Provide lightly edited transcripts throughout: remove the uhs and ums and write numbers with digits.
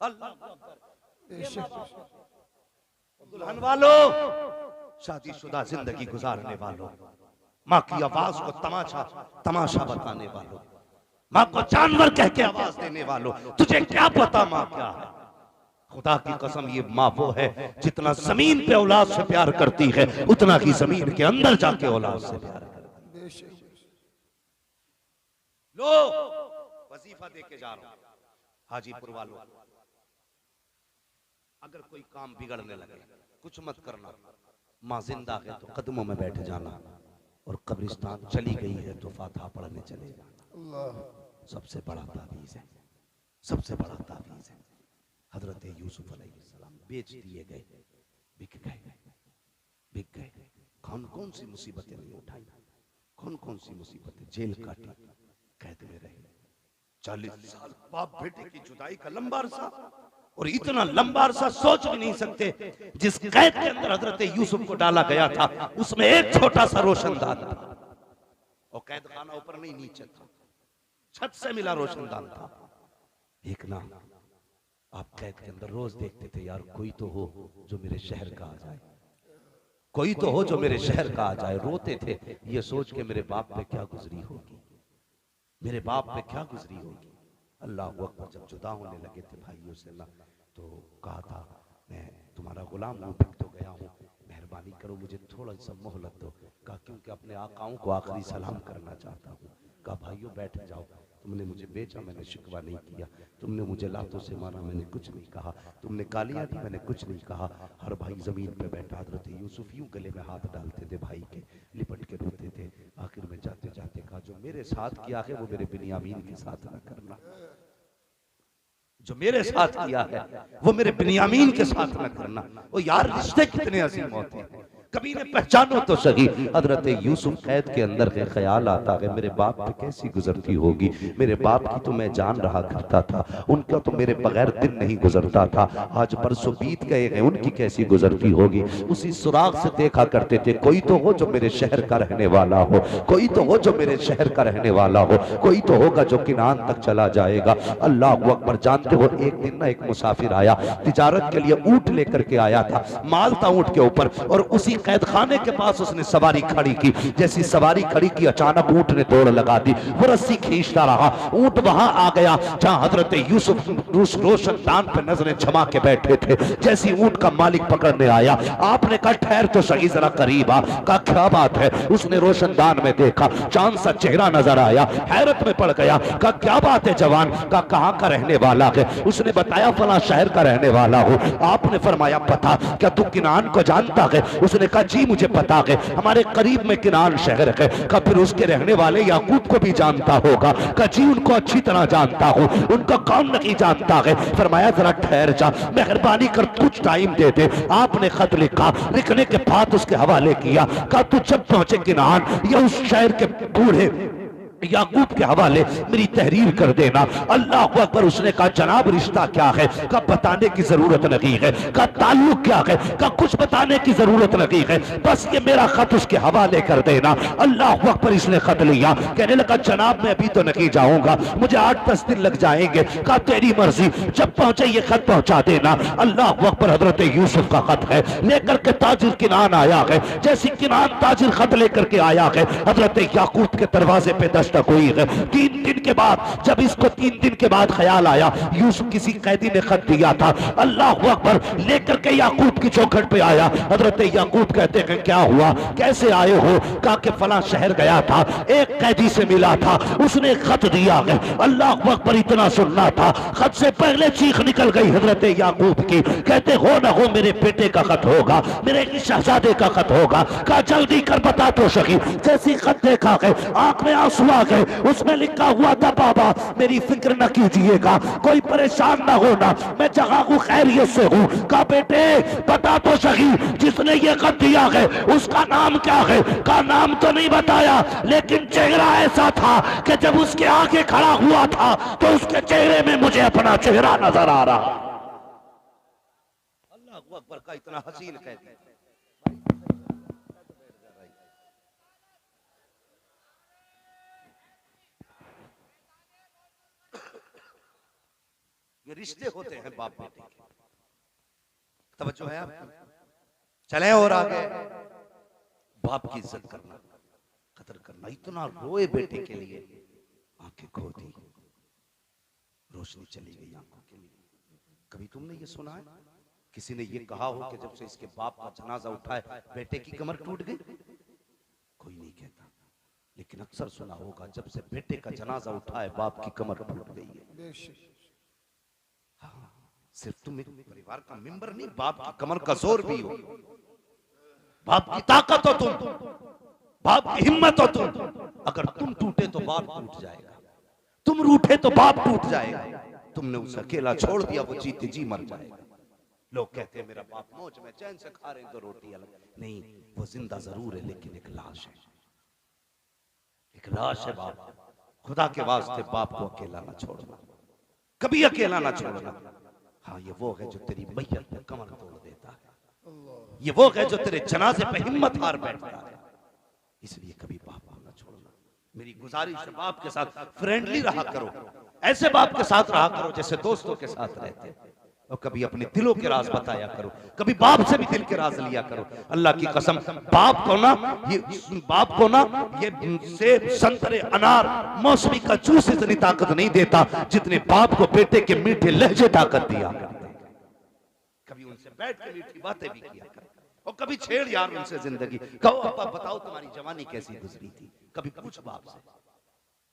अल्लाह दुल्हन वालों, शादीशुदा जिंदगी गुजारने वालों, माँ की आवाज को तमाशा तमाशा बताने वालों, माँ को जानवर कह के आवाज देने वालों, तुझे क्या पता माँ क्या है? खुदा की कसम, ये माँ वो है जितना जमीन पे औलाद से प्यार करती है उतना ही जमीन के अंदर जाके औलाद से प्यार करती है। लो वजीफा दे के जा रहा हूं हाजीपुर वालों, अगर कोई काम बिगड़ने लगे कुछ मत करना, माँ जिंदा है तो कदमों में बैठ जाना, और कब्रिस्तान चली गई है तो फातिहा पढ़ने चले जाना। सबसे बड़ा तावीज़ है, सबसे बड़ा तावीज़ है। हजरत यूसुफ अलैहिस्सलाम बेच दिए गए, बिक गए, बिक गए। कौन कौन सी मुसीबतें नहीं उठाई, कौन कौन सी मुसीबतें, जेल काटी, कैद में रहे 40 साल, बाप बेटे की जुदाई का लंबा अरसा, और इतना लंबा अरसा सोच भी नहीं सकते। जिस कैद के अंदर हजरत यूसुफ को डाला गया था उसमें एक छोटा सा रोशनदान था, और कैद खाना ऊपर नहीं नीचे था, छत से मिला रोशनदान था। एक ना आप कैद के अंदर रोज देखते थे, यार कोई तो हो जो मेरे शहर का आ जाए, कोई तो हो जो मेरे शहर का आ जाए। रोते थे ये सोच के मेरे बाप पे क्या गुजरी होगी, मेरे बाप पे क्या गुजरी होगी। अल्लाह अकबर। जब जुदा होने लगे थे भाइयों से ना, तो कहा था मैं तुम्हारा गुलाम हूँ, बिक तो गया हूँ, मेहरबानी करो मुझे थोड़ा सा मोहलत दो। कहा क्योंकि अपने आकाओं को आखिरी सलाम करना चाहता हूँ। कहा भाइयों बैठ जाओ, तुमने मुझे बेचा, मैंने शिकवा नहीं किया, तुमने मुझे लातों से मारा, मैंने कुछ नहीं कहा, तुमने गालियां दी, मैंने कुछ नहीं कहा। हर भाई जमीन पे बैठा, हजरत यूसुफ यूं गले में हाथ डालते थे भाई के, लिपट के रोते थे। आखिर में जाते जाते कहा जो मेरे साथ किया है वो मेरे बिन्यामीन के साथ ना करना, जो मेरे साथ किया है वो मेरे बिन्यामीन के साथ ना करना। वो यार रिश्ते कितने अजीम होते हैं, कभी ने पहचानो तो सही। हजरत यूसुफ कैद के अंदर के ख्याल आता है मेरे बाप पे कैसी गुजरती होगी, मेरे बाप की तो मैं जान रहा करता था, उनका तो मेरे बगैर दिन नहीं गुजरता था, आज परसों बीत गए हैं, उनकी कैसी गुजरती होगी। उसी सुराग से देखा करते थे कोई तो हो जो मेरे शहर का रहने वाला हो, कोई तो हो जो मेरे शहर का रहने वाला हो, कोई तो होगा जो किनान तक चला जाएगा। अल्लाह अकबर। जानते हो एक दिन ना एक मुसाफिर आया, तिजारत के लिए ऊंट लेकर के आया था, माल था ऊंट के ऊपर, और उसी कैद खाने के पास उसने सवारी खड़ी की। जैसी सवारी खड़ी की अचानक ऊंट ने दौड़ लगा दी, वो रस्सी खींचता रहा, ऊंट वहां आ गया जहां हजरत यूसुफ रोशनदान पे नजरें जमा के बैठे थे। जैसी ऊंट का मालिक पकड़ने आया, आपने कहा ठहर तो सही जरा करीब आ। कहा क्या बात है? उसने रोशनदान में देखा, चांद सा चेहरा नजर आया, हैरत में पड़ गया। कहा क्या बात है जवान? कहा कहां का रहने वाला है? उसने बताया फला शहर का रहने वाला हूं। आपने फरमाया पता, क्या तू किनान को जानता है? उसने कहा जी मुझे पता है, हमारे करीब में किनान शहर है। कहा फिर उसके रहने वाले याकूब को भी जानता होगा? कहा जी उनको अच्छी तरह जानता हूं, उनको कौन नहीं जानता है? फरमाया जरा ठहर जा, मेहरबानी कर कुछ टाइम दे दे। आपने खत लिखा, लिखने के बाद उसके हवाले किया। कहा तू जब पहुंचे किनान या उस शहर के बूढ़े याकूब के हवाले मेरी तहरीर कर देना। अल्लाह अकबर। उसने कहा जनाब रिश्ता क्या है? कहा बताने की जरूरत नहीं है। कहा ताल्लुक क्या है? कहा कुछ बताने की जरूरत नहीं है, बस ये मेरा खत उसके हवाले कर देना। अल्लाह अकबर। इसने खत लिया, कहने लगा जनाब मैं अभी तो नहीं जाऊंगा, मुझे 8-10 दिन लग जाएंगे। कहा तेरी मर्जी, जब पहुंचे ये खत पहुंचा देना। अल्लाह अकबर। हजरत यूसुफ का खत है, लेकर के ताजिर किनान आया है। जैसी किनान ताजिर खत लेकर के आया है, हजरत याकूब के दरवाजे पे दस्तक हुई है। 3 दिन के बाद, जब इसको 3 दिन के बाद ख्याल आया यूसुफ किसी कैदी ने खत दिया था, अल्लाह अकबर, लेकर के याकूब की चौखट पे आया। हजरत याकूब कहते हैं क्या हुआ, कैसे आए हो? कहा कि फला शहर गया था, एक कैदी से मिला था, उसने खत दिया है। अल्लाह अकबर। इतना सुनना था, खत से पहले चीख निकल गई हजरत याकूब की। कहते हो ना हो मेरे बेटे का खत होगा, मेरे शहजादे का खत होगा। कहा जल्दी कर बता तो सही। जैसी खत देखा है आंख में आंसू आ गए। उसमें लिखा हुआ था बाबा मेरी फिक्र न कीजिएगा, कोई परेशान ना होना, मैं जगह को खैरियत से हूँ। कहा बेटे बता तो सही, जिसने ये खत दिया है उसका नाम क्या है? का नाम तो नहीं बताया, लेकिन चेहरा ऐसा था कि जब उसके आगे खड़ा हुआ था तो उसके चेहरे में मुझे अपना चेहरा नजर आ रहा। अल्लाह अकबर का इतना हसीन कहती। ये रिश्ते होते हैं बाप बेटे के। तवज्जो है आप? चले और आगे, बाप की इज्जत करना, कदर करना। इतना रोए बेटे के लिए, आंखें खो दी, रोशनी चली गई आंखों के लिए। कभी तुमने ये सुना है किसी ने ये कहा हो कि जब से इसके बाप का जनाजा उठाए बेटे की कमर टूट गई? कोई नहीं कहता, लेकिन अक्सर सुना होगा जब से बेटे का जनाजा उठाए बाप की कमर टूट गई है। हाँ, सिर्फ तुम एक परिवार का मेंबर नहीं, बाप की कमर का जोर भी हो, बाप की ताकत हो तुम, बाप की हिम्मत हो तुम। अगर तुम टूटे तो बाप टूट जाएगा, तुम रूठे तो बाप टूट जाएगा। तुमने उसे अकेला छोड़ दिया, वो जीते जी मर जाएगा। लोग कहते हैं मेरा बाप मौज में चैन से खा रहे हैं तो रोटी अलग, नहीं, वो जिंदा जरूर है लेकिन एक लाश है, एक लाश है बाप। खुदा के वास्ते बाप को अकेला ना छोड़ना, कभी अकेला ना छोड़ना। हाँ, ये वो है जो तेरी मैयत पे कमर तोड़ देता है, ये वो है जो तेरे जनाजे पे हिम्मत हार बैठता है। इसलिए कभी बाप को ना छोड़ना। मेरी गुजारिश है, बाप के साथ फ्रेंडली रहा करो, ऐसे बाप के साथ रहा करो जैसे दोस्तों के साथ रहते। और कभी अपने दिलों के राज बताया करो, कभी बाप से भी दिल के राज लिया करो। अल्लाह की कसम, बाप को ना ये सेब, संतरे, अनार, मौसमी का जूस इतनी ताकत नहीं देता जितने बाप को बेटे के मीठे लहजे ताकत दिया करते। कभी उनसे बैठ के मीठी बातें भी किया कर, और कभी छेड़ यार उनसे जिंदगी। कहो अब्बा बताओ तुम्हारी जवानी कैसी गुजरी थी, कभी पूछ बाप से,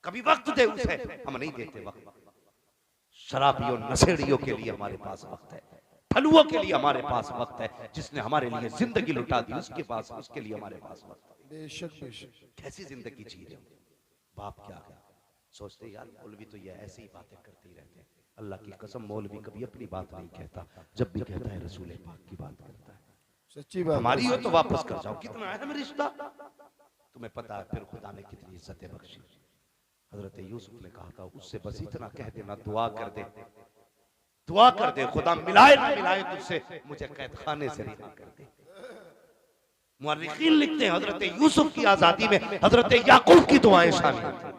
कभी वक्त दे उसे। हम नहीं देते वक्त। शराबियों, नशेड़ियों के लिए हमारे पास वक्त है, फलुओं के लिए हमारे पास वक्त है, जिसने हमारे लिए जिंदगी लुटा दी उसके लिए हमारे पास वक्त है। बेशक बेशक। कैसी जिंदगी जी रहे हो, बाप क्या है सोचते यार। मौलवी तो ये ऐसी ही बातें करते ही रहते हैं। अल्लाह की कसम, मौलवी कभी अपनी बात नहीं कहता, जब भी कहता है रसूल पाक की बात करता है। सच्ची बात हमारी हो तो वापस कर जाओ। कितना अहम रिश्ता, तुम्हें पता है फिर खुदा ने कितनी इज्जतें बख्शी। हजरत यूसुफ ने कहा था उससे बस इतना कह देना, दुआ कर दे, दुआ कर दे, खुदा मिलाए ना मिलाए तुझसे, मुझे कैद खाने से रिहा कर दे। मुअर्रिखीन लिखते हैं हजरत यूसुफ की आजादी में हजरत याकूब की दुआएं शामिल थी।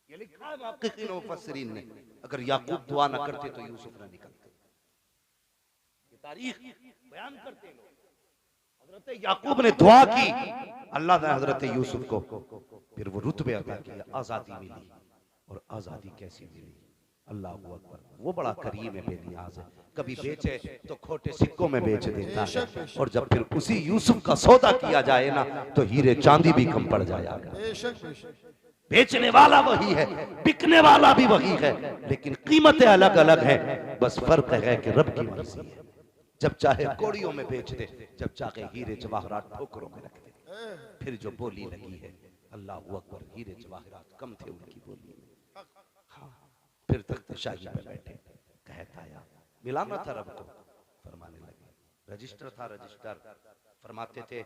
ये लिखा है मुहक्किकीन और मुफस्सिरीन ने, अगर याकूब दुआ न करते तो यूसुफ न निकलते। ये तारीख बयान करते लोग। हजरत याकूब ने दुआ की, अल्लाह ने हजरत यूसुफ को फिर वो रुतबे अता किया, आजादी मिली। और आजादी कैसी मिली, अल्लाह अकबर। वो बड़ा करीम है, बेनियाज है। कभी बेचे तो खोटे सिक्कों में बेच देता है, और जब फिर उसी यूसुफ का सौदा किया जाए ना तो हीरे चांदी भी कम पड़ जाएगा। बेचने वाला वही है, बिकने वाला भी वही है, लेकिन कीमतें अलग अलग हैं। बस फर्क है कि रब की मर्जी है। जब चाहे कोड़ियों में बेच दे, जब चाहे हीरे जवाहरात ठोकरों में रख दे। फिर जो बोली लगी है, अल्लाह अकबर, हीरे जवाहरात कम थे उनकी बोली में। हाँ, फिर तख्त शाही पे बैठे, कहता आया, मिलाना था रब को, फरमाने लगे। रजिस्टर था, रजिस्टर फरमाते थे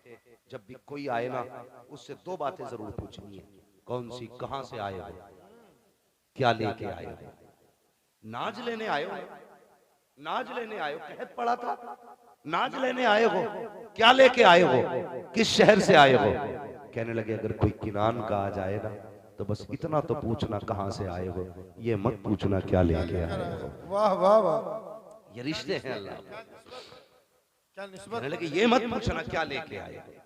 जब भी कोई आए ना उससे दो बातें जरूर पूछनी है। कौन सी? कहां से आए हो, क्या लेके आए हो। नाज लेने आए हो, नाज लेने आए हो, कहत पड़ा था नाज लेने आए हो, क्या लेके आए हो, किस शहर से आए हो। कहने लगे अगर कोई किनान का आ जाए ना तो बस इतना तो पूछना कहां से आए हो, ये मत पूछना क्या लेके आए हो। वाह वाह वाह, ये रिश्ते हैं अल्लाह। कहने लगे ये मत पूछना क्या लेके आए हो।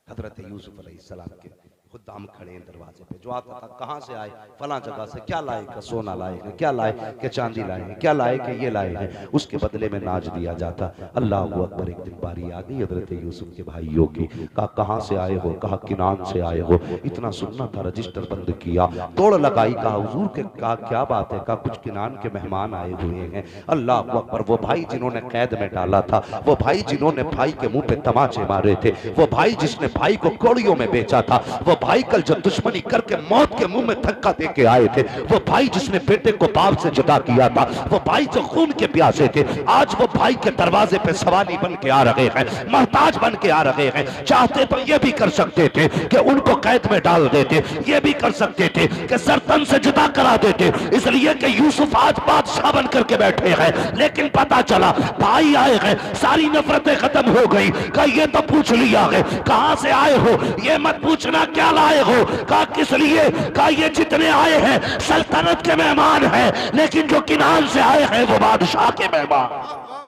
हजरत यूसुफ अलैहिस्सलाम के खुदाम खड़े हैं दरवाजे पे, जो आता था कहां से आए, फलां जगह से, क्या लाए का सोना लाए हैं, क्या लाए के चांदी लाए हैं, क्या लाए के ये लाए हैं। उसके बदले में नाज दिया जाता। अल्लाह अकबर। एक दिन बारी आ गई हजरत यूसुफ के भाइयों की, कहा कहां से आए हो, कहा किनान से आए हो। इतना सुनना था, रजिस्टर बंद किया, तोड़ लगाई, कहा हुजूर के, कहा क्या बात है, कहा कुछ किनान के मेहमान आए हुए हैं। अल्लाह अकबर। वो भाई जिन्होंने कैद में डाला था, वो भाई जिन्होंने भाई के मुंह पे तमाचे मारे थे, वो भाई जिसने भाई को कौड़ियों में बेचा था, वो भाई कल जो दुश्मनी करके मौत के मुंह में धक्का दे के आए थे, वो भाई जिसने बेटे को बाप से जुदा किया था, वो भाई जो खून के प्यासे थे, आज वो भाई के दरवाजे पे सवाली बन के आ रहे हैं, मोहताज बन के आ रहे हैं। चाहते तो ये भी कर सकते थे कि उनको कैद में डाल देते, ये भी कर सकते थे कि सरतन से जुदा करा देते, इसलिए कि यूसुफ आज बादशाह बन करके बैठे हैं। लेकिन पता चला भाई आए हैं, सारी नफरतें खत्म हो गई। कहा ये तो पूछ लिया है कहां से आए हो, ये मत पूछना क्या क्या लाए हो? कहा किस लिए? कहा ये जितने आए हैं सल्तनत के मेहमान हैं, लेकिन जो किनान से आए हैं वो बादशाह के मेहमान।